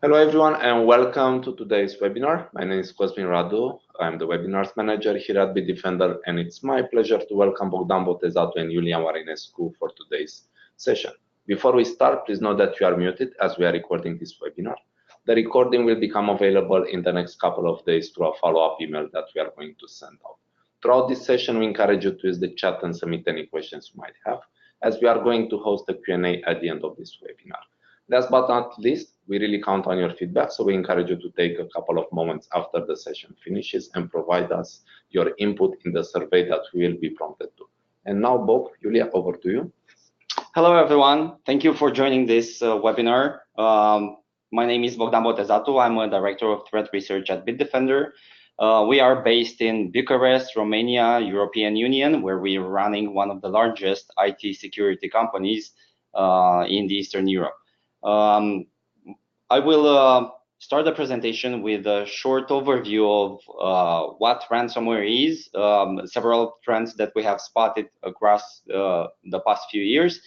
Hello everyone and welcome to today's webinar. My name is Cosmin Radu. I'm the webinars manager here at Bitdefender and it's my pleasure to welcome Bogdan, Botezatu and Iuliana Marinescu for today's session. Before we start, please note that you are muted as we are recording this webinar. The recording will become available in the next couple of days through a follow-up email that we are going to send out. Throughout this session, we encourage you to use the chat and submit any questions you might have, as we are going to host a Q&A at the end of this webinar. Last but not least, we really count on your feedback, so we encourage you to take a couple of moments after the session finishes and provide us your input in the survey that we will be prompted to. And now, Bob, Julia, over to you. Hello, everyone. Thank you for joining this webinar. My name is Bogdan Botezatu. I'm a director of threat research at Bitdefender. We are based in Bucharest, Romania, European Union, where we are running one of the largest IT security companies in the Eastern Europe. I will start the presentation with a short overview of what ransomware is, several trends that we have spotted across the past few years,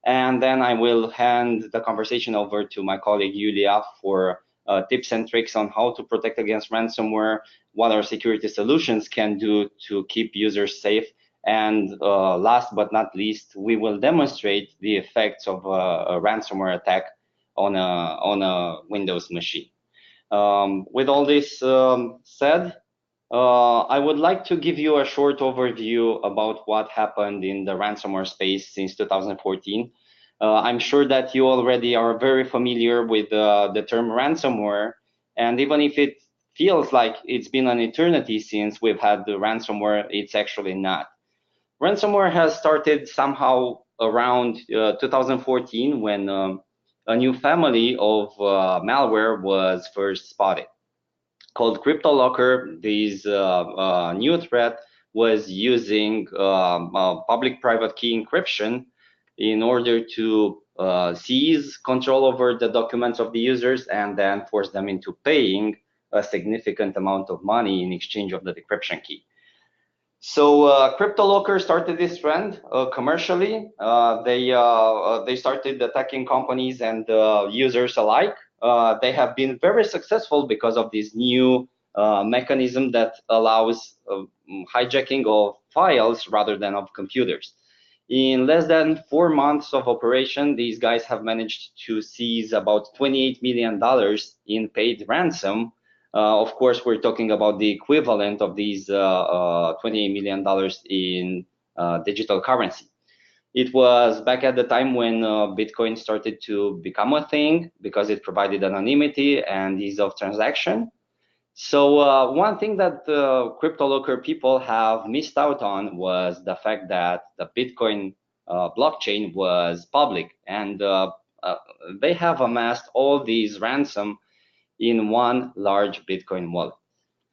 and then I will hand the conversation over to my colleague Iuliana for tips and tricks on how to protect against ransomware, what our security solutions can do to keep users safe, and last but not least, we will demonstrate the effects of a ransomware attack on a Windows machine. With all this said, I would like to give you a short overview about what happened in the ransomware space since 2014. I'm sure that you already are very familiar with the term ransomware, and even if it feels like it's been an eternity since we've had the ransomware, it's actually not. Ransomware has started somehow around 2014 when a new family of malware was first spotted. Called CryptoLocker, this new threat was using public-private key encryption in order to seize control over the documents of the users and then force them into paying a significant amount of money in exchange of the decryption key. So CryptoLocker started this trend commercially. They started attacking companies and users alike. They have been very successful because of this new mechanism that allows hijacking of files rather than of computers. In less than 4 months of operation, these guys have managed to seize about $28 million in paid ransom. Of course, we're talking about the equivalent of these $28 million in digital currency. It was back at the time when Bitcoin started to become a thing because it provided anonymity and ease of transaction. So one thing that the CryptoLocker people have missed out on was the fact that the Bitcoin blockchain was public, and they have amassed all these ransom in one large Bitcoin wallet.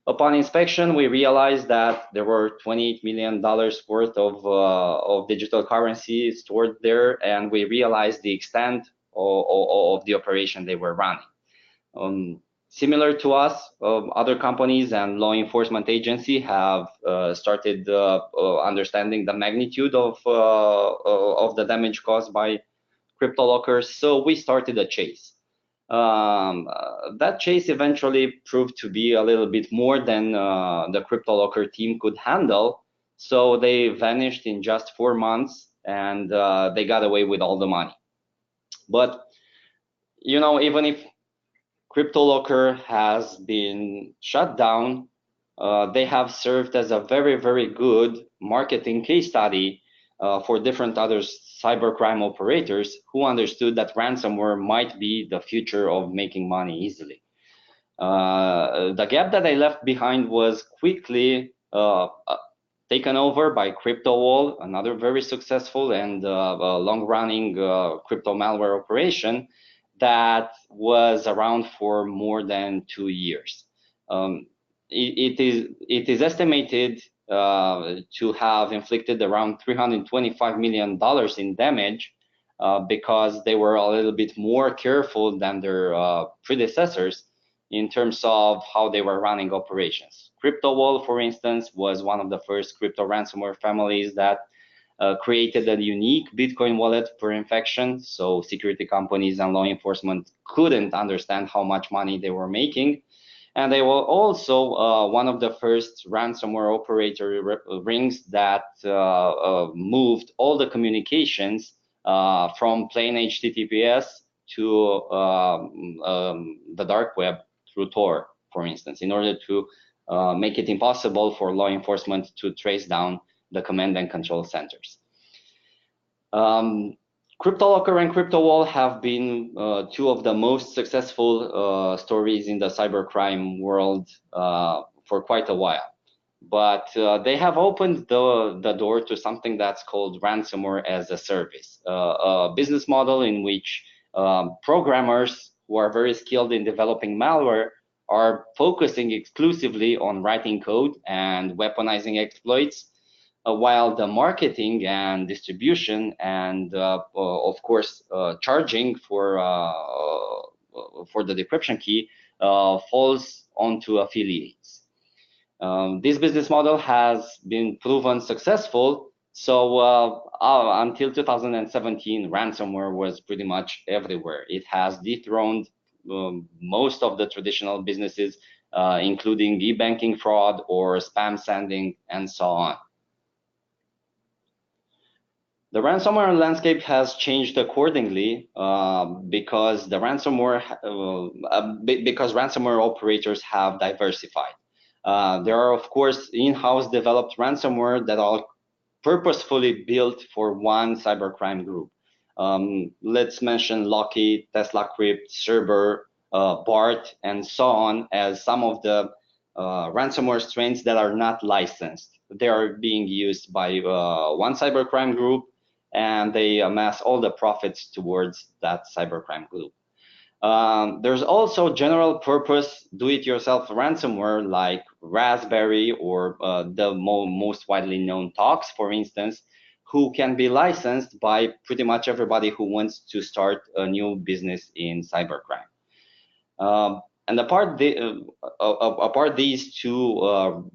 Upon inspection, we realized that there were $28 million worth of digital currency stored there, and we realized the extent of the operation they were running. Similar to us, other companies and law enforcement agencies have started understanding the magnitude of the damage caused by CryptoLockers, so we started a chase. That chase eventually proved to be a little bit more than the CryptoLocker team could handle, so they vanished in just 4 months and they got away with all the money. But you know, even if CryptoLocker has been shut down, they have served as a very, very good marketing case study for different other cybercrime operators who understood that ransomware might be the future of making money easily. The gap that I left behind was quickly taken over by CryptoWall, another very successful and long-running crypto malware operation that was around for more than 2 years. It is estimated to have inflicted around $325 million in damage because they were a little bit more careful than their predecessors in terms of how they were running operations. CryptoWall, for instance, was one of the first crypto ransomware families that created a unique Bitcoin wallet per infection, so security companies and law enforcement couldn't understand how much money they were making. And they were also one of the first ransomware operator rings that moved all the communications from plain HTTPS to the dark web through Tor, for instance, in order to make it impossible for law enforcement to trace down the command and control centers. CryptoLocker and CryptoWall have been two of the most successful stories in the cybercrime world for quite a while. But they have opened the door to something that's called ransomware as a service, a business model in which programmers who are very skilled in developing malware are focusing exclusively on writing code and weaponizing exploits, while the marketing and distribution and of course charging for the decryption key falls onto affiliates. This business model has been proven successful. So until 2017, ransomware was pretty much everywhere. It has dethroned most of the traditional businesses, including e-banking fraud or spam sending and so on. The ransomware landscape has changed accordingly because the ransomware operators have diversified. There are, of course, in-house developed ransomware that are purposefully built for one cybercrime group. Let's mention Locky, TeslaCrypt, Cerber, BART, and so on as some of the ransomware strains that are not licensed. They are being used by one cybercrime group, and they amass all the profits towards that cybercrime group. There's also general purpose do-it-yourself ransomware like Raspberry or the most widely known Tox, for instance, who can be licensed by pretty much everybody who wants to start a new business in cybercrime. And apart these two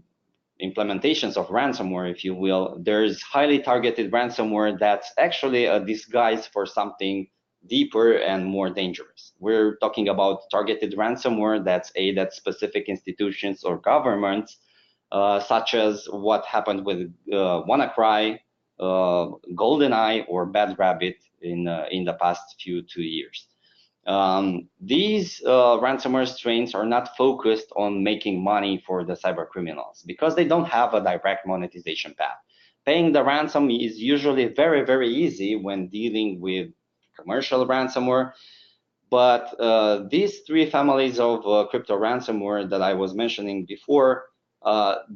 implementations of ransomware, if you will, there's highly targeted ransomware that's actually a disguise for something deeper and more dangerous. We're talking about targeted ransomware that's aimed at specific institutions or governments, such as what happened with WannaCry, GoldenEye, or Bad Rabbit in the past 2 years. These ransomware strains are not focused on making money for the cyber criminals because they don't have a direct monetization path. Paying the ransom is usually very, very easy when dealing with commercial ransomware, but these three families of crypto ransomware that I was mentioning before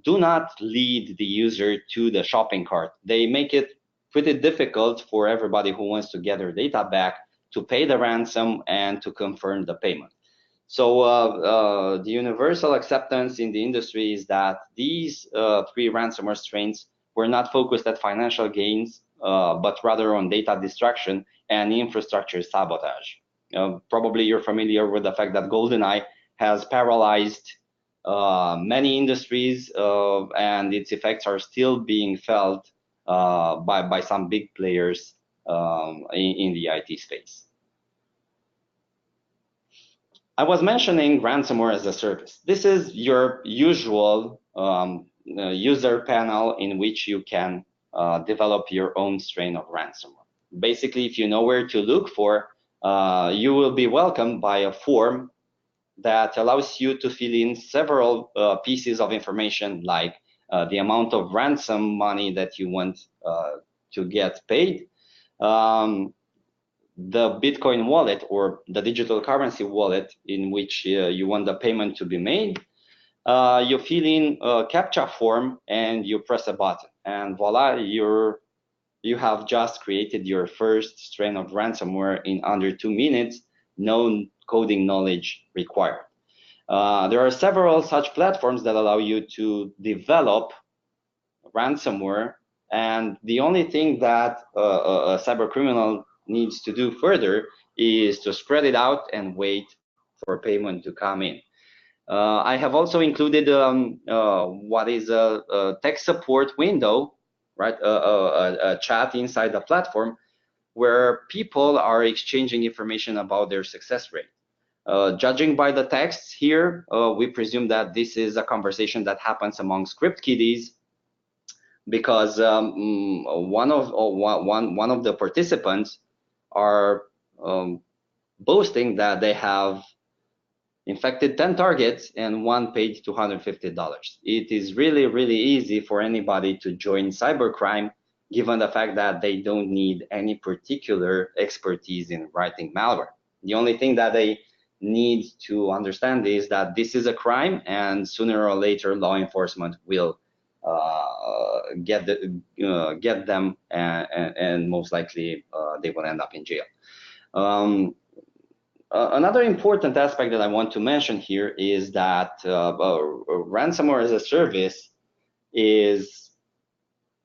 do not lead the user to the shopping cart. They make it pretty difficult for everybody who wants to get their data back to pay the ransom and to confirm the payment. So the universal acceptance in the industry is that these three ransomware strains were not focused at financial gains, but rather on data destruction and infrastructure sabotage. Probably you're familiar with the fact that GoldenEye has paralyzed many industries, and its effects are still being felt by some big players in the IT space. I was mentioning ransomware as a service. This is your usual user panel in which you can develop your own strain of ransomware. Basically, if you know where to look for, you will be welcomed by a form that allows you to fill in several pieces of information, like the amount of ransom money that you want to get paid, the Bitcoin wallet or the digital currency wallet in which you want the payment to be made. You fill in a CAPTCHA form and you press a button, and voila, you have just created your first strain of ransomware in under 2 minutes, no coding knowledge required. There are several such platforms that allow you to develop ransomware, and the only thing that a cyber criminal needs to do further is to spread it out and wait for payment to come in. I have also included what is a tech support window right? A chat inside the platform where people are exchanging information about their success rate. Judging by the text here, we presume that this is a conversation that happens among script kiddies, because one of the participants are boasting that they have infected 10 targets and one paid $250. It is really easy for anybody to join cybercrime, given the fact that they don't need any particular expertise in writing malware. The only thing that they need to understand is that this is a crime, and sooner or later law enforcement will get them, and most likely they will end up in jail. Another important aspect that I want to mention here is that ransomware as a service is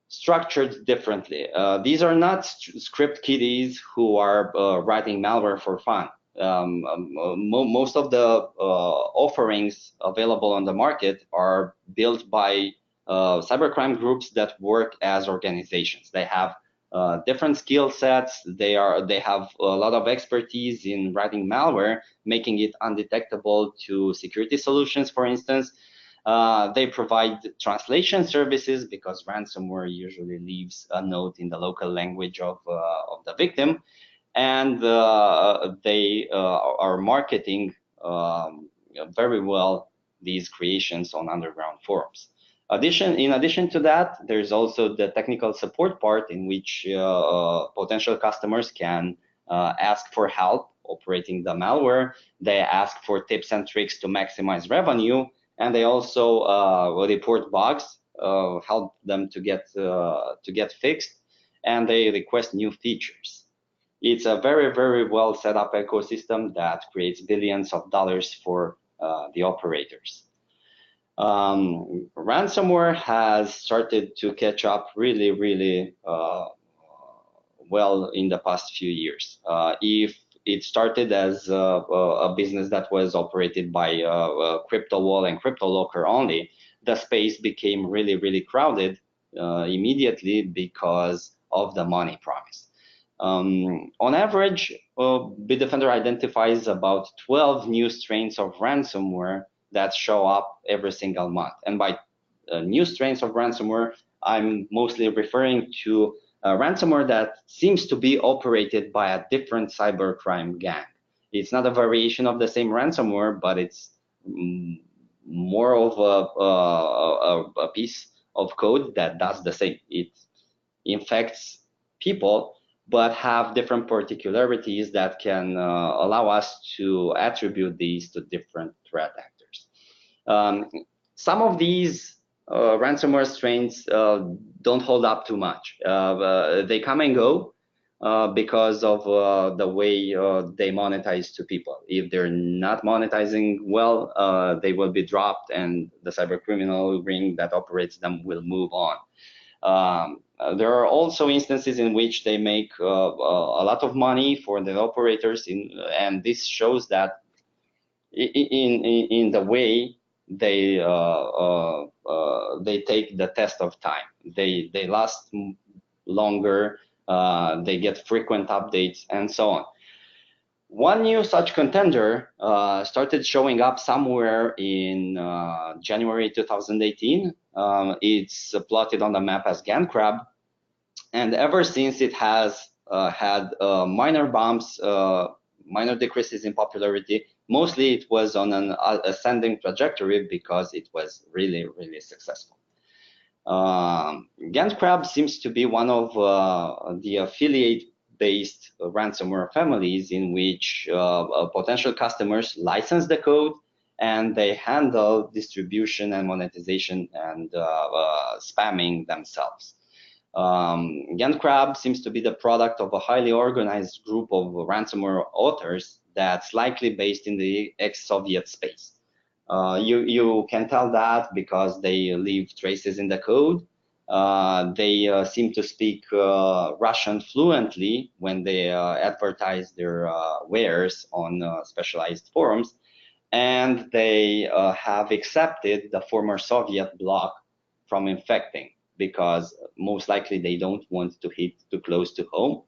structured differently. These are not script kiddies who are writing malware for fun. Most of the offerings available on the market are built by cybercrime groups that work as organizations. They have different skill sets. They have a lot of expertise in writing malware, making it undetectable to security solutions, for instance. They provide translation services, because ransomware usually leaves a note in the local language of the victim, and they are marketing very well these creations on underground forums. In addition to that, there's also the technical support part, in which potential customers can ask for help operating the malware. They ask for tips and tricks to maximize revenue, and they also report bugs, help them to get fixed, and they request new features. It's a very well set up ecosystem that creates billions of dollars for the operators. Ransomware has started to catch up really well in the past few years. If it started as a business that was operated by CryptoWall and CryptoLocker only, the space became really crowded immediately because of the money promise. On average, Bitdefender identifies about 12 new strains of ransomware that show up every single month. And by new strains of ransomware, I'm mostly referring to ransomware that seems to be operated by a different cybercrime gang. It's not a variation of the same ransomware, but it's more of a piece of code that does the same. It infects people, but have different particularities that can allow us to attribute these to different threat actors. Some of these ransomware strains don't hold up too much. They come and go because of the way they monetize to people. If they're not monetizing well, they will be dropped, and the cybercriminal ring that operates them will move on. There are also instances in which they make a lot of money for the operators, and this shows that in the way they take the test of time. They last longer, they get frequent updates, and so on. One new such contender started showing up somewhere in January 2018. It's plotted on the map as GANCrab, and ever since it has had minor bumps, minor decreases in popularity. Mostly it was on an ascending trajectory because it was really successful. GANCrab seems to be one of the affiliate-based ransomware families in which potential customers license the code, and they handle distribution and monetization and spamming themselves. GANCrab seems to be the product of a highly organized group of ransomware authors that's likely based in the ex-Soviet space. You can tell that because they leave traces in the code. They seem to speak Russian fluently when they advertise their wares on specialized forums, and they have accepted the former Soviet bloc from infecting, because most likely they don't want to hit too close to home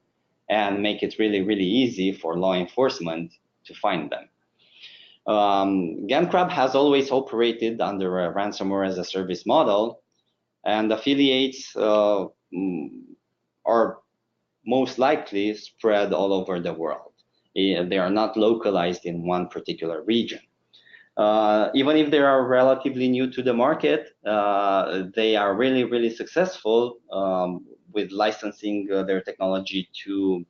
and make it really, really easy for law enforcement to find them. GandCrab has always operated under a ransomware as a service model, and affiliates are most likely spread all over the world. They are not localized in one particular region. Even if they are relatively new to the market, they are really, really successful with licensing their technology to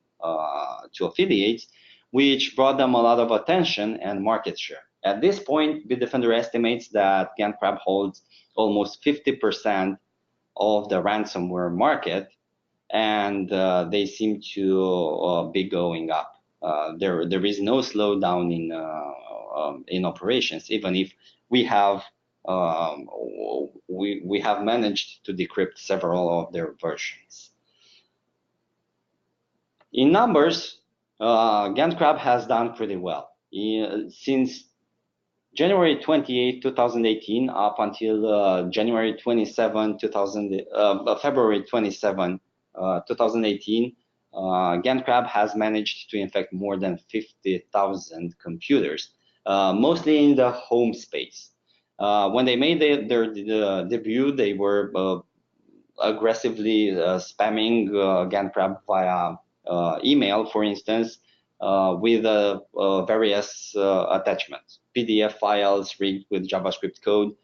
affiliates, which brought them a lot of attention and market share. At this point, Bitdefender estimates that GandCrab holds almost 50% of the ransomware market, and they seem to be going up. There is no slowdown in operations, even if we have managed to decrypt several of their versions. In numbers, GandCrab has done pretty well. Since January 28, 2018, up until January 27, February 27, 2018, GandCrab has managed to infect more than 50,000 computers, mostly in the home space. When they made their debut, they were aggressively spamming GandCrab via email, for instance, with various attachments, PDF files rigged with JavaScript code,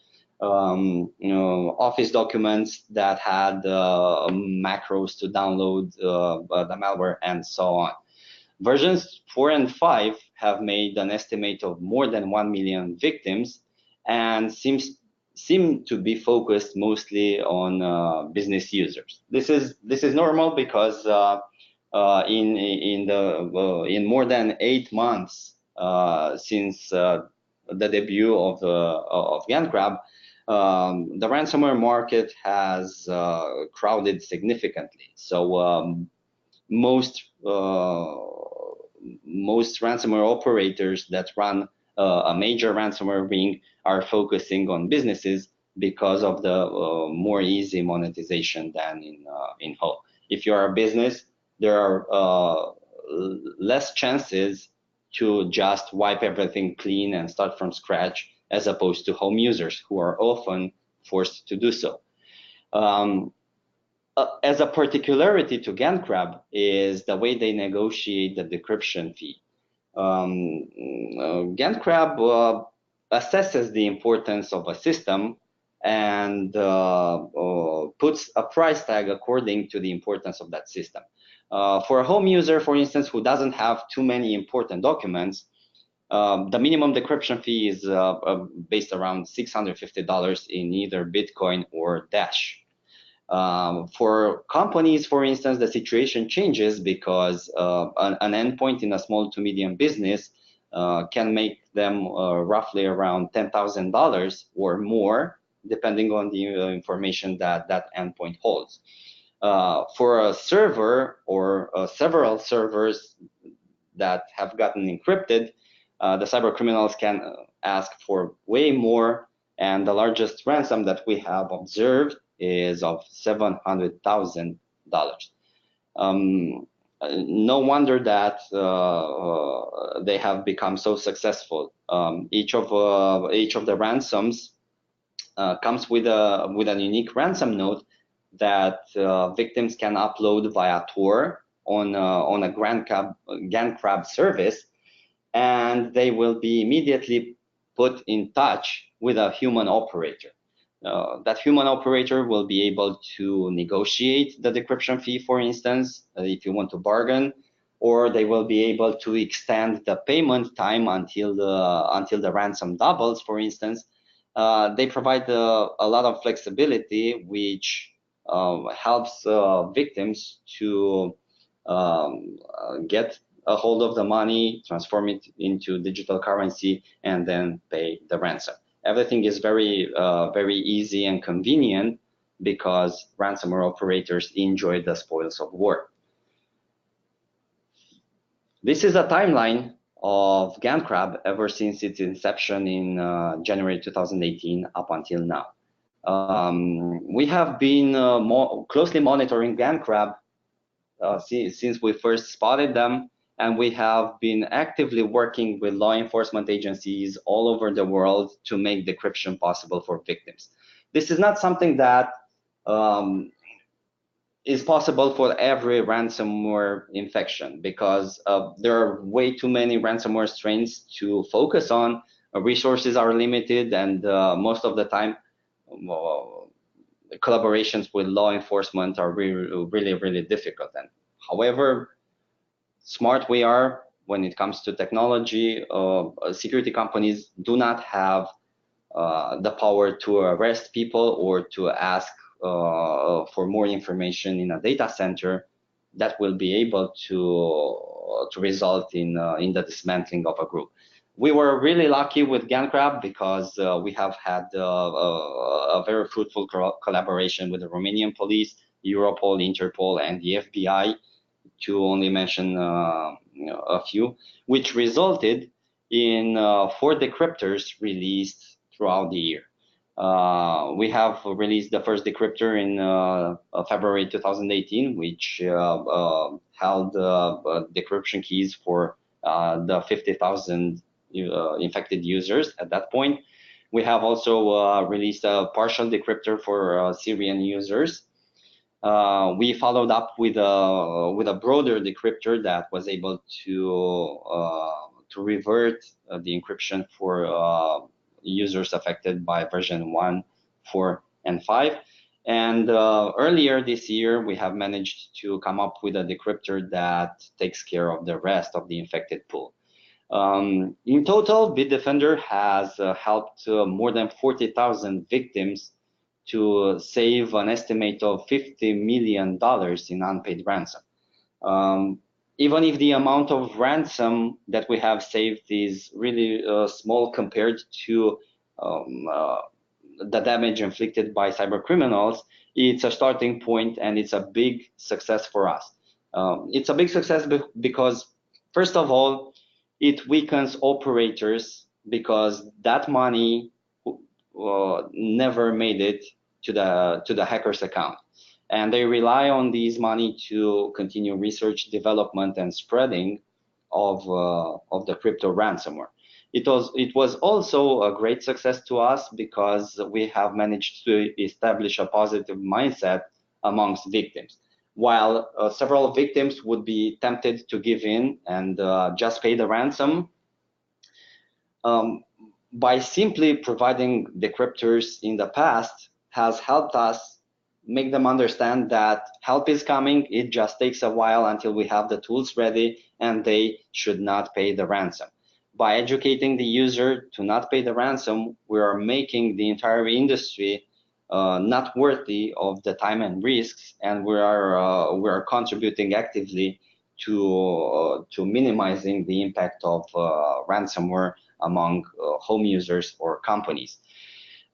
Office documents that had macros to download the malware, and so on. Versions 4 and 5 have made an estimate of more than 1 million victims, and seem to be focused mostly on business users. This is normal because in more than 8 months since the debut of GandCrab, the ransomware market has crowded significantly. So most ransomware operators that run a major ransomware ring are focusing on businesses because of the more easy monetization than in home. If you are a business, there are less chances to just wipe everything clean and start from scratch, as opposed to home users who are often forced to do so. As a particularity to GandCrab is the way they negotiate the decryption fee. GandCrab assesses the importance of a system and puts a price tag according to the importance of that system. For a home user, for instance, who doesn't have too many important documents, the minimum decryption fee is based around $650 in either Bitcoin or Dash. For companies, for instance, the situation changes because an endpoint in a small to medium business can make them roughly around $10,000 or more, depending on the information that that endpoint holds. For a server or several servers that have gotten encrypted, the cyber criminals can ask for way more, and the largest ransom that we have observed is of $700,000. No wonder that they have become so successful. Each of the ransoms comes with a unique ransom note that victims can upload via Tor on a GandCrab service, and they will be immediately put in touch with a human operator. That human operator will be able to negotiate the decryption fee, for instance, if you want to bargain, or they will be able to extend the payment time until the ransom doubles, for instance. They provide a lot of flexibility, which helps victims to get a hold of the money, transform it into digital currency, and then pay the ransom. Everything is very easy and convenient because ransomware operators enjoy the spoils of war. This is a timeline of GandCrab ever since its inception in January 2018 up until now. We have been more closely monitoring GandCrab since we first spotted them, and we have been actively working with law enforcement agencies all over the world to make decryption possible for victims. This is not something that is possible for every ransomware infection, because there are way too many ransomware strains to focus on. Resources are limited, and most of the time collaborations with law enforcement are really difficult. And however smart we are when it comes to technology, security companies do not have the power to arrest people or to ask for more information in a data center that will be able to result in the dismantling of a group. We were really lucky with GandCrab because we have had a very fruitful collaboration with the Romanian police, Europol, Interpol, and the FBI, to only mention a few, which resulted in 4 decryptors released throughout the year. We have released the first decryptor in February 2018, which held decryption keys for the 50,000 infected users at that point. We have also released a partial decryptor for Syrian users. We followed up with a broader decryptor that was able to revert the encryption for users affected by version 1, 4, and 5. And earlier this year, we have managed to come up with a decryptor that takes care of the rest of the infected pool. In total, Bitdefender has helped more than 40,000 victims to save an estimate of $50 million in unpaid ransom. Even if the amount of ransom that we have saved is really small compared to the damage inflicted by cyber criminals, it's a starting point and it's a big success for us. It's a big success because, first of all, it weakens operators because that money never made it to the hacker's account, and they rely on these money to continue research, development, and spreading of the crypto ransomware. It was also a great success to us because we have managed to establish a positive mindset amongst victims. While several victims would be tempted to give in and just pay the ransom, by simply providing decryptors in the past has helped us make them understand that help is coming. It just takes a while until we have the tools ready, and they should not pay the ransom. By educating the user to not pay the ransom, we are making the entire industry not worthy of the time and risks, and we are contributing actively to minimizing the impact of ransomware among home users or companies.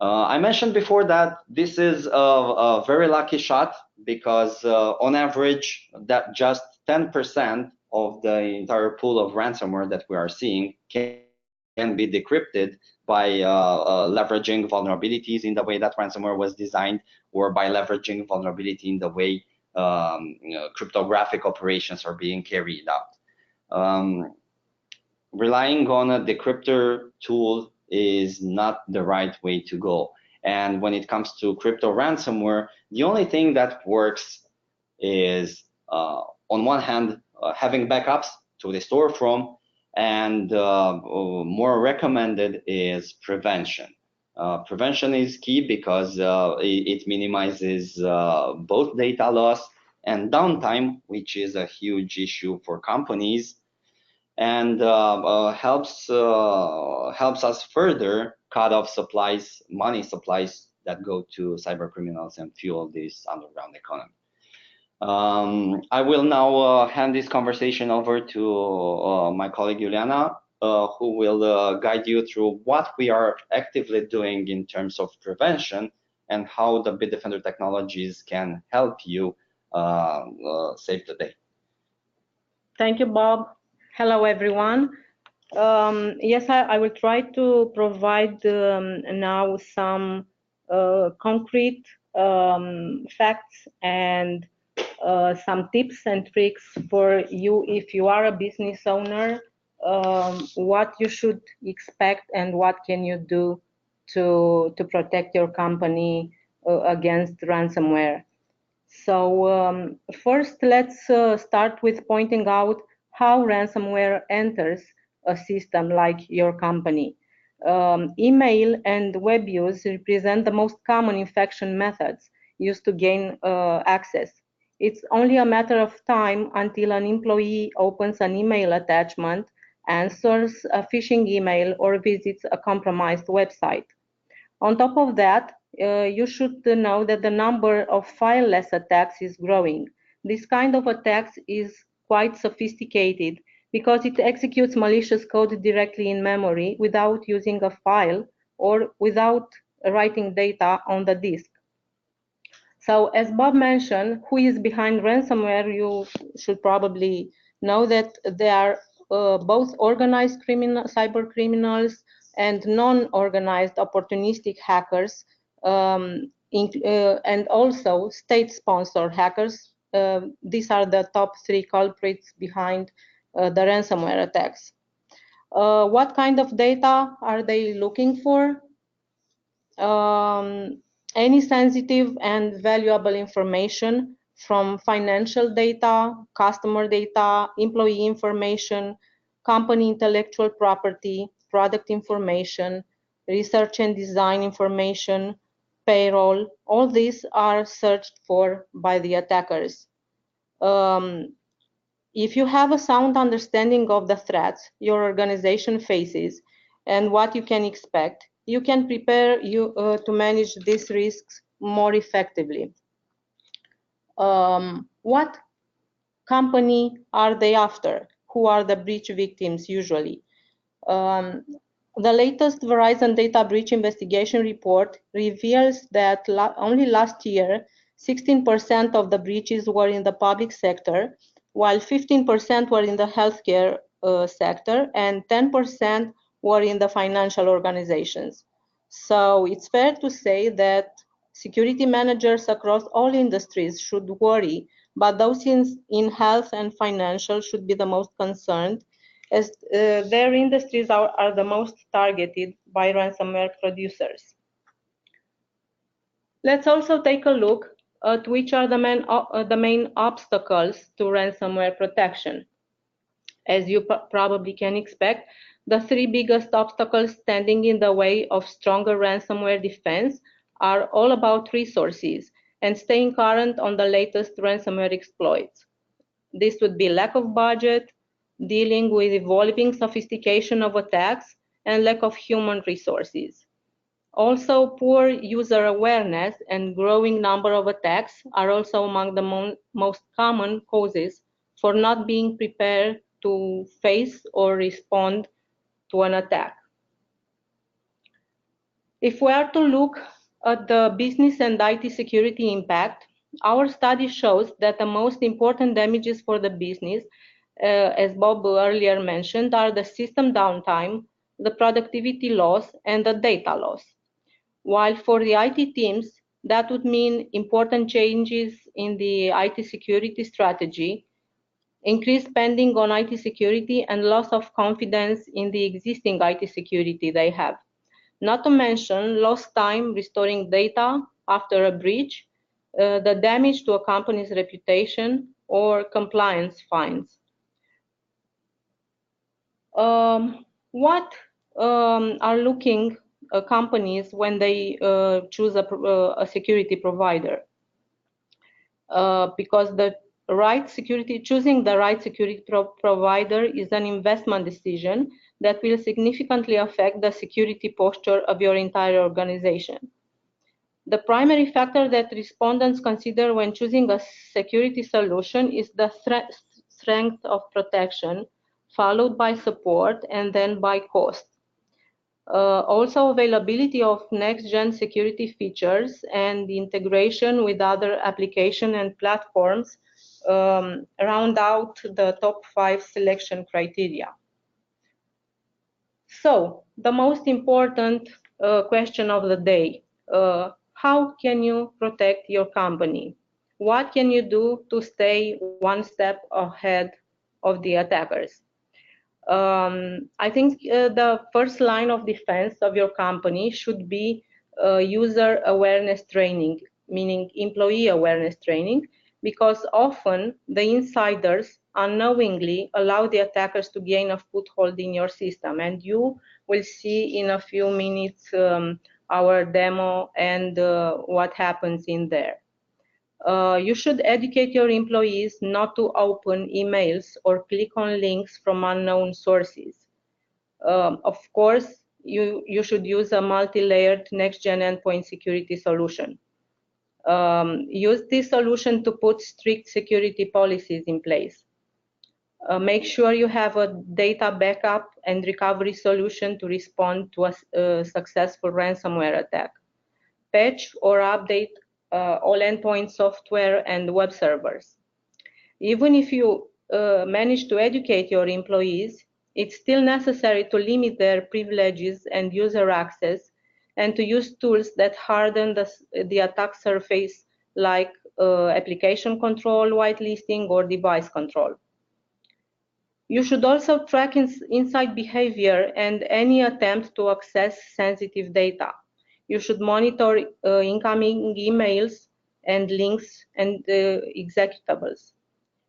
I mentioned before that this is a very lucky shot because on average that just 10% of the entire pool of ransomware that we are seeing can be decrypted by leveraging vulnerabilities in the way that ransomware was designed, or by leveraging vulnerability in the way cryptographic operations are being carried out. Relying on a decryptor tool is not the right way to go. And when it comes to crypto ransomware, the only thing that works is, on one hand, having backups to restore from, and more recommended is prevention. Prevention is key because it minimizes both data loss and downtime, which is a huge issue for companies, and helps us further cut off supplies, money supplies that go to cyber criminals and fuel this underground economy. I will now hand this conversation over to my colleague Iuliana, who will guide you through what we are actively doing in terms of prevention and how the Bitdefender technologies can help you save the day. Thank you, Bob. Hello, everyone. Yes, I will try to provide now some concrete facts and some tips and tricks for you if you are a business owner, what you should expect and what can you do to protect your company against ransomware. So first, let's start with pointing out how ransomware enters a system like your company. Email and web use represent the most common infection methods used to gain access. It's only a matter of time until an employee opens an email attachment, answers a phishing email, or visits a compromised website. On top of that, you should know that the number of fileless attacks is growing. This kind of attacks is quite sophisticated because it executes malicious code directly in memory without using a file or without writing data on the disk. So as Bob mentioned, who is behind ransomware, you should probably know that they are both organized cyber criminals and non-organized opportunistic hackers, and also state-sponsored hackers. These are the top three culprits behind the ransomware attacks. What kind of data are they looking for? Any sensitive and valuable information from financial data, customer data, employee information, company intellectual property, product information, research and design information, payroll, all these are searched for by the attackers. If you have a sound understanding of the threats your organization faces and what you can expect, you can prepare to manage these risks more effectively. What company are they after? Who are the breach victims usually? The latest Verizon data breach investigation report reveals that only last year, 16% of the breaches were in the public sector, while 15% were in the healthcare sector and 10% were in the financial organizations. So it's fair to say that security managers across all industries should worry, but those in health and financial should be the most concerned, as their industries are the most targeted by ransomware producers. Let's also take a look at which are the main obstacles to ransomware protection. As you probably can expect, the three biggest obstacles standing in the way of stronger ransomware defense are all about resources and staying current on the latest ransomware exploits. This would be lack of budget, dealing with evolving sophistication of attacks, and lack of human resources. Also, poor user awareness and growing number of attacks are also among the most common causes for not being prepared to face or respond to an attack. If we are to look at the business and IT security impact, our study shows that the most important damages for the business, as Bob earlier mentioned, are the system downtime, the productivity loss, and the data loss. While for the IT teams, that would mean important changes in the IT security strategy, increased spending on IT security, and loss of confidence in the existing IT security they have. Not to mention lost time restoring data after a breach, the damage to a company's reputation, or compliance fines. What are looking companies when they choose a security provider? Because choosing the right security provider is an investment decision that will significantly affect the security posture of your entire organization. The primary factor that respondents consider when choosing a security solution is the strength of protection, followed by support, and then by cost. Also, availability of next-gen security features and integration with other applications and platforms round out the top 5 selection criteria. So, the most important question of the day: how can you protect your company? What can you do to stay one step ahead of the attackers? I think the first line of defense of your company should be user awareness training, meaning employee awareness training, because often the insiders unknowingly allow the attackers to gain a foothold in your system. And you will see in a few minutes our demo and what happens in there. You should educate your employees not to open emails or click on links from unknown sources. Of course, you should use a multi-layered next-gen endpoint security solution. Use this solution to put strict security policies in place. Make sure you have a data backup and recovery solution to respond to a successful ransomware attack. Patch or update all endpoint software and web servers. Even if you manage to educate your employees, it's still necessary to limit their privileges and user access and to use tools that harden the attack surface, like application control, whitelisting, or device control. You should also track inside behavior and any attempt to access sensitive data. You should monitor incoming emails and links and executables.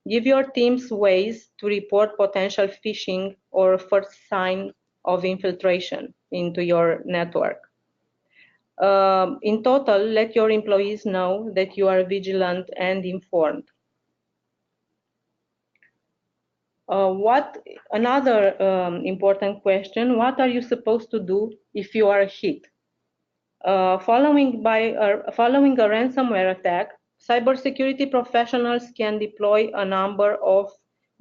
Give your teams ways to report potential phishing or first sign of infiltration into your network. In total, let your employees know that you are vigilant and informed. Another important question, what are you supposed to do if you are hit? Following a ransomware attack, cybersecurity professionals can deploy a number of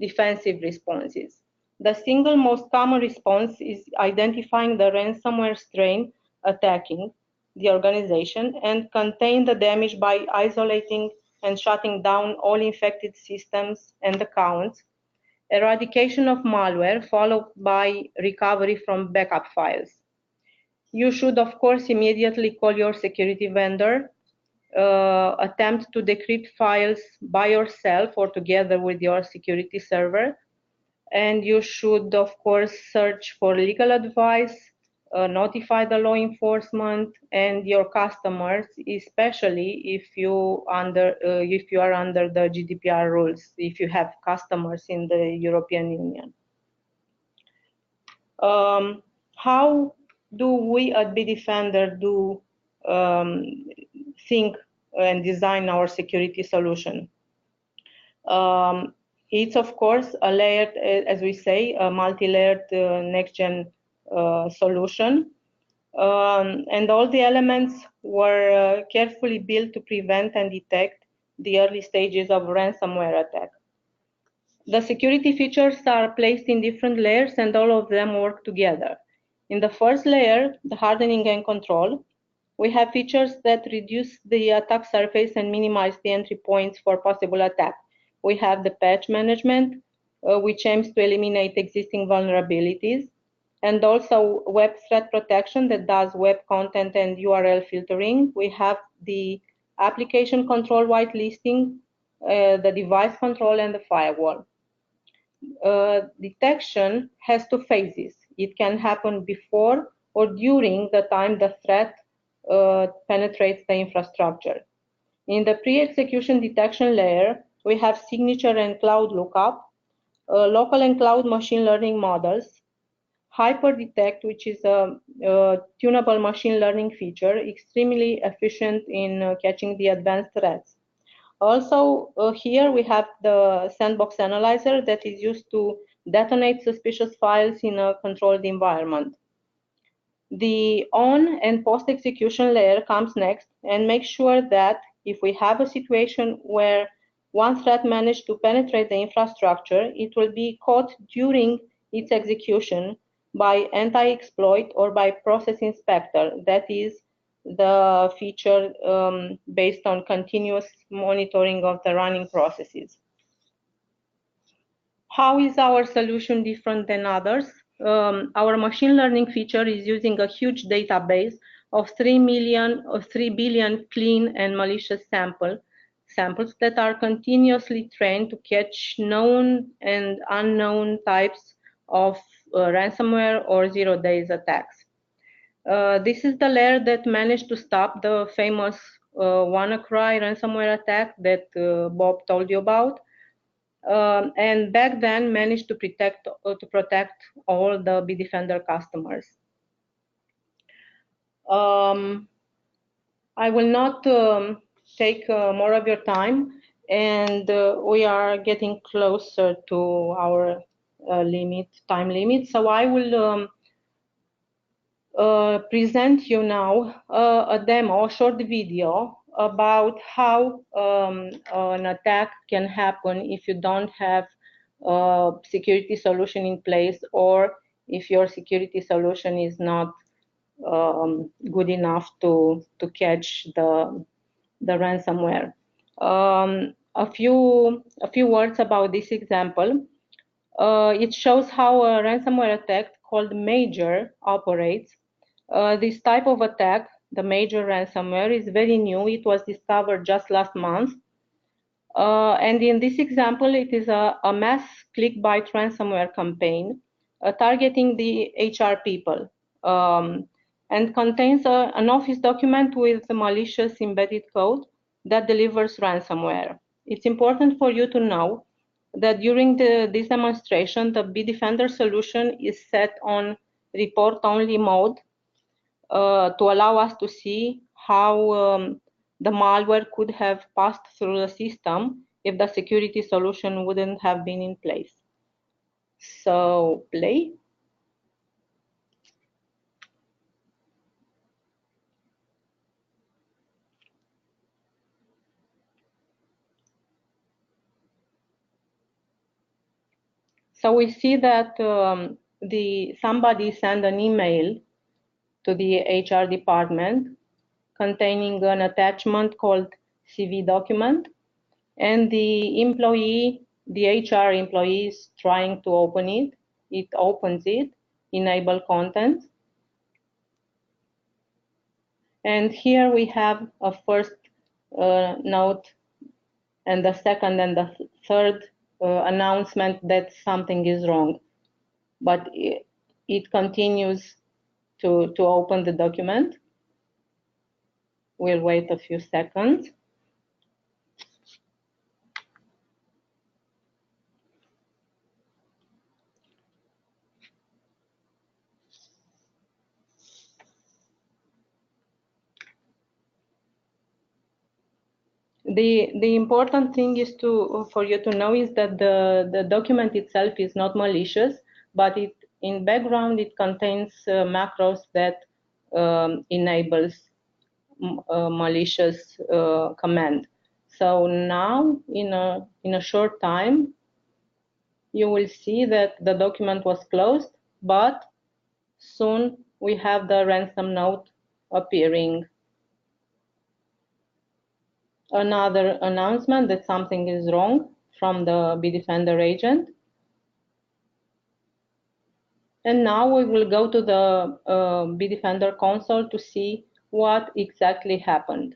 defensive responses. The single most common response is identifying the ransomware strain attacking the organization and contain the damage by isolating and shutting down all infected systems and accounts, eradication of malware, followed by recovery from backup files. You should, of course, immediately call your security vendor, attempt to decrypt files by yourself or together with your security server, and you should, of course, search for legal advice, notify the law enforcement and your customers, especially if you are under the GDPR rules, if you have customers in the European Union. How do we at Bitdefender think and design our security solution? It's of course a layered, as we say, a multi-layered next-gen solution, and all the elements were carefully built to prevent and detect the early stages of ransomware attack. The security features are placed in different layers and all of them work together. In the first layer, the hardening and control, we have features that reduce the attack surface and minimize the entry points for possible attack. We have the patch management, which aims to eliminate existing vulnerabilities, and also web threat protection that does web content and URL filtering. We have the application control whitelisting, the device control, and the firewall. Detection has two phases. It can happen before or during the time the threat penetrates the infrastructure. In the pre-execution detection layer, we have signature and cloud lookup, local and cloud machine learning models, HyperDetect, which is a tunable machine learning feature, extremely efficient in catching the advanced threats. Also, here we have the sandbox analyzer that is used to detonate suspicious files in a controlled environment. The on and post-execution layer comes next and makes sure that if we have a situation where one threat managed to penetrate the infrastructure, it will be caught during its execution by anti-exploit or by process inspector. That is the feature based on continuous monitoring of the running processes. How is our solution different than others? Our machine learning feature is using a huge database of 3 billion clean and malicious samples that are continuously trained to catch known and unknown types of ransomware or 0 days attacks. This is the layer that managed to stop the famous WannaCry ransomware attack that Bob told you about, and back then managed to protect all the Bitdefender customers. I will not take more of your time, and we are getting closer to our time limit. So I will present you now a demo, a short video about how an attack can happen if you don't have a security solution in place, or if your security solution is not good enough to catch the ransomware. A few words about this example. It shows how a ransomware attack called Major operates. This type of attack, the Major ransomware, is very new. It was discovered just last month. And in this example, it is a mass clickbait ransomware campaign targeting the HR people, and contains an Office document with malicious embedded code that delivers ransomware. It's important for you to know that during this demonstration, the Bitdefender solution is set on report-only mode to allow us to see how the malware could have passed through the system if the security solution wouldn't have been in place. So, play. So we see that somebody sent an email to the HR department containing an attachment called CV document, and the HR employee is trying to open it. It opens it, enable content. And here we have a first note, and the second and the third announcement that something is wrong. But it continues to open the document. We'll wait a few seconds. The important thing is for you to know is that the document itself is not malicious, but in background it contains macros that enables malicious command. So now in a short time you will see that the document was closed, but soon we have the ransom note appearing. Another announcement that something is wrong from the Bitdefender agent. And now we will go to the Bitdefender console to see what exactly happened.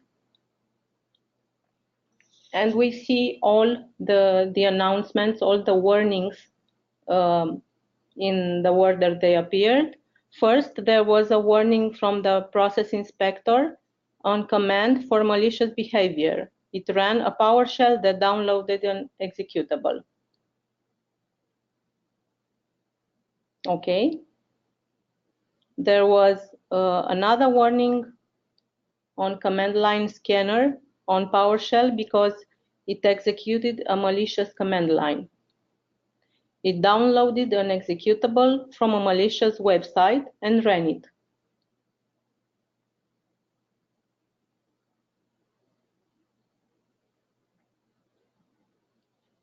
And we see all the announcements, all the warnings in the order they appeared. First, there was a warning from the process inspector on command for malicious behavior. It ran a PowerShell that downloaded an executable. Okay. There was another warning on command line scanner on PowerShell because it executed a malicious command line. It downloaded an executable from a malicious website and ran it.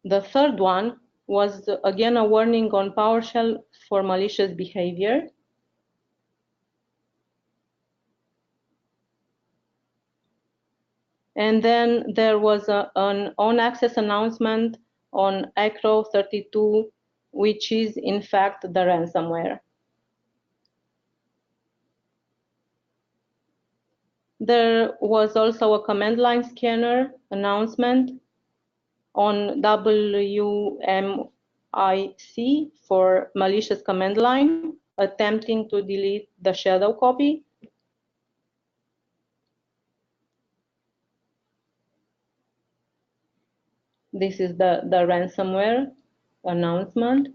The third one was again a warning on PowerShell for malicious behavior. And then there was an on-access announcement on Acro32, which is in fact the ransomware. There was also a command line scanner announcement on WMIC for malicious command line attempting to delete the shadow copy. This is the ransomware announcement.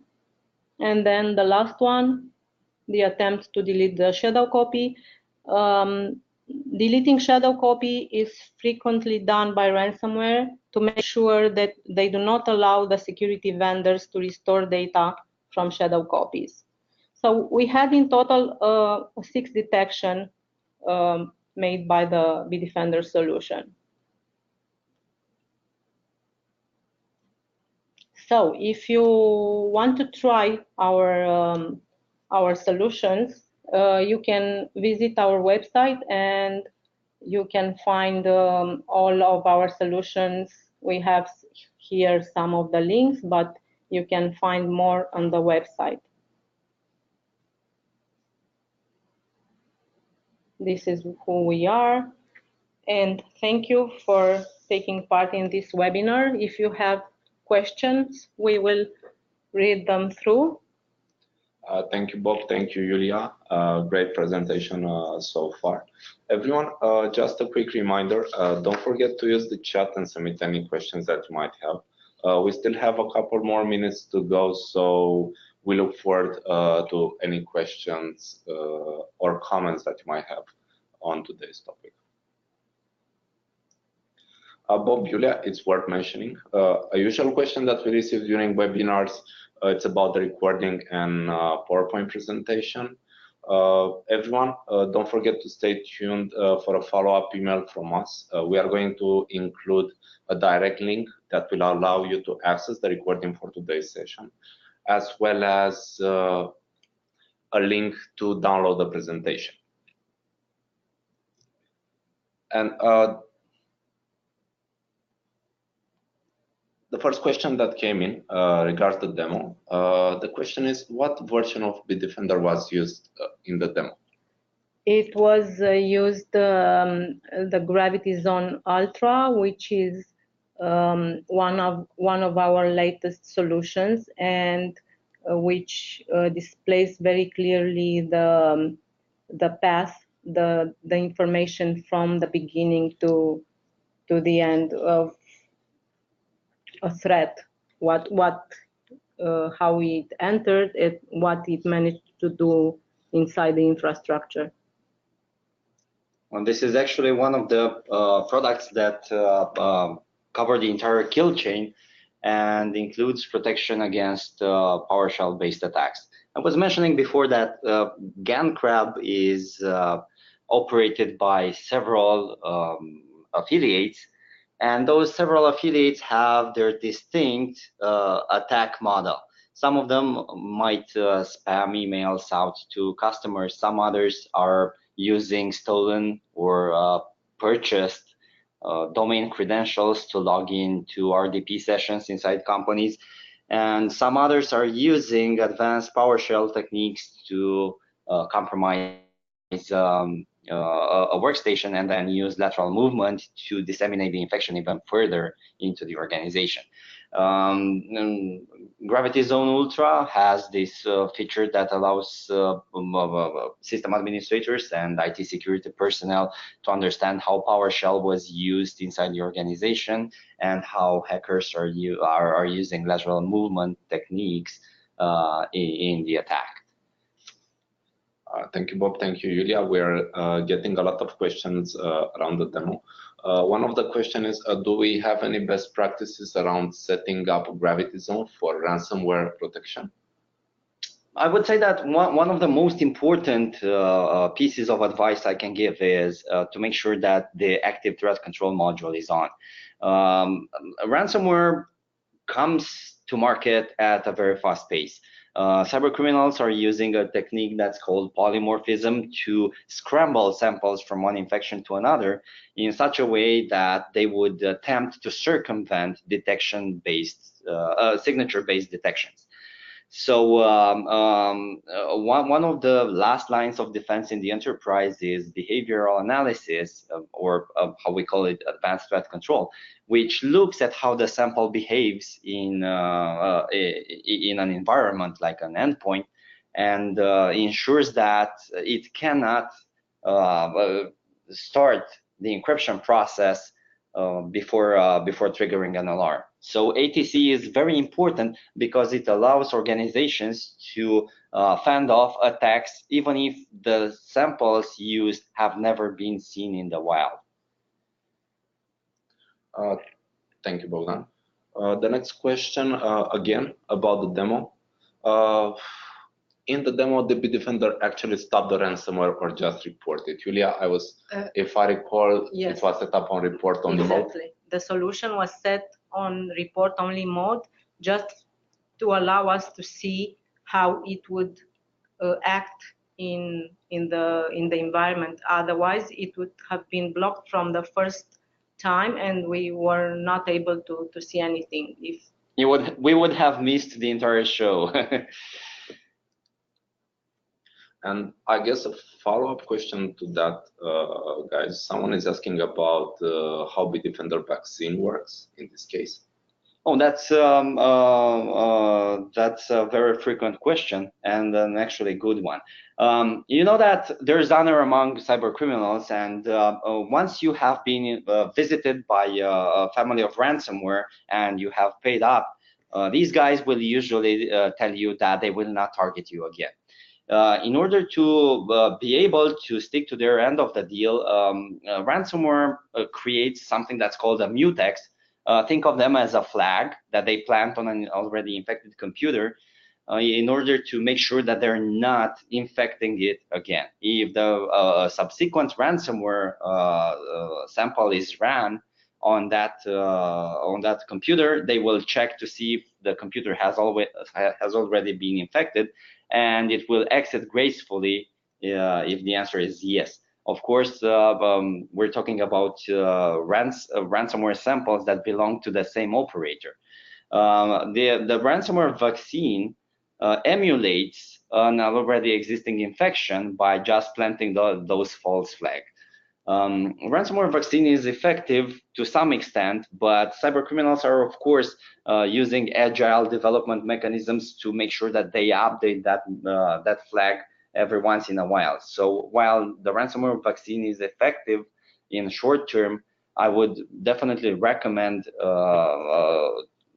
And then the last one, the attempt to delete the shadow copy. Deleting shadow copy is frequently done by ransomware to make sure that they do not allow the security vendors to restore data from shadow copies. So we had in total 6 detection made by the Bitdefender solution. So if you want to try our solutions, you can visit our website and you can find all of our solutions. We have here some of the links, but you can find more on the website. This is who we are. And thank you for taking part in this webinar. If you have questions, we will read them through. Thank you, Bob. Thank you, Iulia. Great presentation so far. Everyone, just a quick reminder, don't forget to use the chat and submit any questions that you might have. We still have a couple more minutes to go, so we look forward to any questions or comments that you might have on today's topic. Bob, Iulia, it's worth mentioning. A usual question that we receive during webinars, it's about the recording and PowerPoint presentation. Everyone, don't forget to stay tuned for a follow-up email from us. We are going to include a direct link that will allow you to access the recording for today's session, as well as a link to download the presentation. And the first question that came in regards the demo. The question is, what version of Bitdefender was used in the demo? It was used the Gravity Zone Ultra, which is one of our latest solutions, and which displays very clearly the path, the information from the beginning to the end of a threat, how it entered it, what it managed to do inside the infrastructure. Well, this is actually one of the products that cover the entire kill chain and includes protection against PowerShell-based attacks. I was mentioning before that GanCrab is operated by several affiliates, and those several affiliates have their distinct attack model. Some of them might spam emails out to customers. Some others are using stolen or purchased domain credentials to log in to RDP sessions inside companies. And some others are using advanced PowerShell techniques to compromise a workstation and then use lateral movement to disseminate the infection even further into the organization. Gravity Zone Ultra has this feature that allows system administrators and IT security personnel to understand how PowerShell was used inside the organization and how hackers are using lateral movement techniques in the attack. Thank you, Bob. Thank you, Iulia. We're getting a lot of questions around the demo. One of the questions is, do we have any best practices around setting up a Gravity Zone for ransomware protection? I would say that one of the most important pieces of advice I can give is to make sure that the active threat control module is on. Ransomware comes to market at a very fast pace. Cyber criminals are using a technique that's called polymorphism to scramble samples from one infection to another in such a way that they would attempt to circumvent detection-based, signature-based detections. So one of the last lines of defense in the enterprise is behavioral analysis, or how we call it, advanced threat control, which looks at how the sample behaves in an environment like an endpoint, and ensures that it cannot start the encryption process before triggering an alarm. So ATC is very important because it allows organizations to fend off attacks even if the samples used have never been seen in the wild. Thank you, Bogdan. The next question, again, about the demo. In the demo, the Bitdefender actually stopped the ransomware or just reported? Julia, if I recall, yes, it was set up on report only mode. Exactly. The solution was set on report only mode just to allow us to see how it would act in the environment. Otherwise, it would have been blocked from the first time, and we were not able to see anything. If we would have missed the entire show. And I guess a follow-up question to that, guys, someone is asking about how Bitdefender vaccine works in this case. Oh, that's a very frequent question, and an actually good one. You know that there's honor among cyber criminals, and once you have been visited by a family of ransomware and you have paid up, these guys will usually tell you that they will not target you again. In order to be able to stick to their end of the deal, ransomware creates something that's called a mutex. Think of them as a flag that they plant on an already infected computer in order to make sure that they're not infecting it again. If the subsequent ransomware sample is ran on that computer, they will check to see if the computer has already been infected, and it will exit gracefully if the answer is yes. Of course, we're talking about ransomware samples that belong to the same operator. The ransomware vaccine emulates an already existing infection by just planting those false flags. Ransomware vaccine is effective to some extent, but cyber criminals are, of course, using agile development mechanisms to make sure that they update that flag every once in a while. So while the ransomware vaccine is effective in short term, I would definitely recommend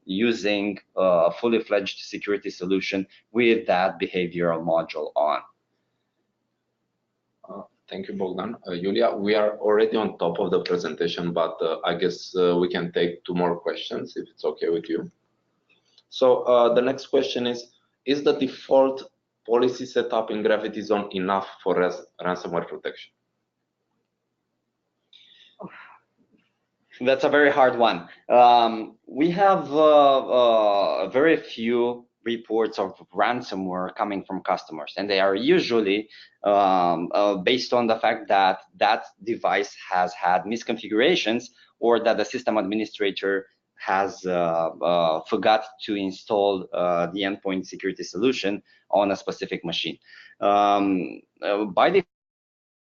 using a fully fledged security solution with that behavioral module on. Thank you, Bogdan. Julia, we are already on top of the presentation, but I guess we can take 2 more questions if it's okay with you. So the next question is the default policy setup in Gravity Zone enough for ransomware protection? That's a very hard one. We have very few reports of ransomware coming from customers, and they are usually based on the fact that that device has had misconfigurations, or that the system administrator has forgot to install the endpoint security solution on a specific machine. By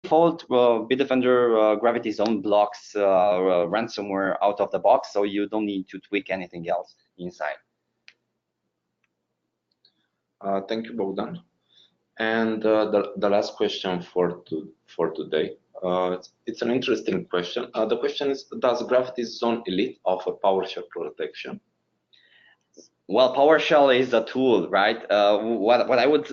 default, Bitdefender Gravity Zone blocks ransomware out of the box, so you don't need to tweak anything else inside. Thank you, Bogdan. And the last question for today, it's an interesting question. The question is, does Gravity Zone Elite offer PowerShell protection? Well, PowerShell is a tool, right? What I would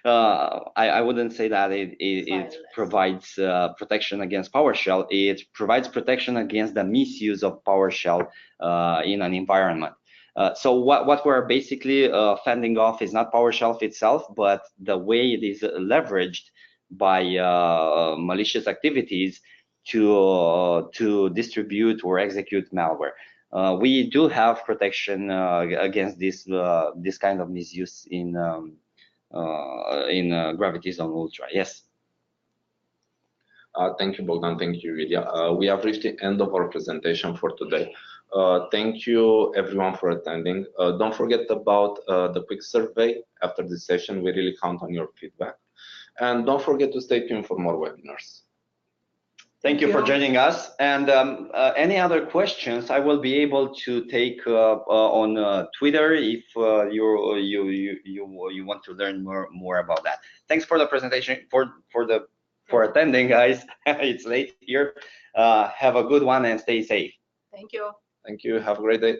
I wouldn't say that it provides protection against PowerShell. It provides protection against the misuse of PowerShell in an environment. So what we're basically fending off is not PowerShell itself, but the way it is leveraged by malicious activities to distribute or execute malware. We do have protection against this kind of misuse in Gravity Zone Ultra. Yes. Thank you, Bogdan. Thank you, Iuliana. We have reached the end of our presentation for today. Thank you everyone for attending. Don't forget about the quick survey after this session. We really count on your feedback. And don't forget to stay tuned for more webinars. Thank you for joining us. And any other questions, I will be able to take on Twitter if you want to learn more about that. Thanks for the presentation, for attending, guys. It's late here. Have a good one and stay safe. Thank you. Thank you. Have a great day.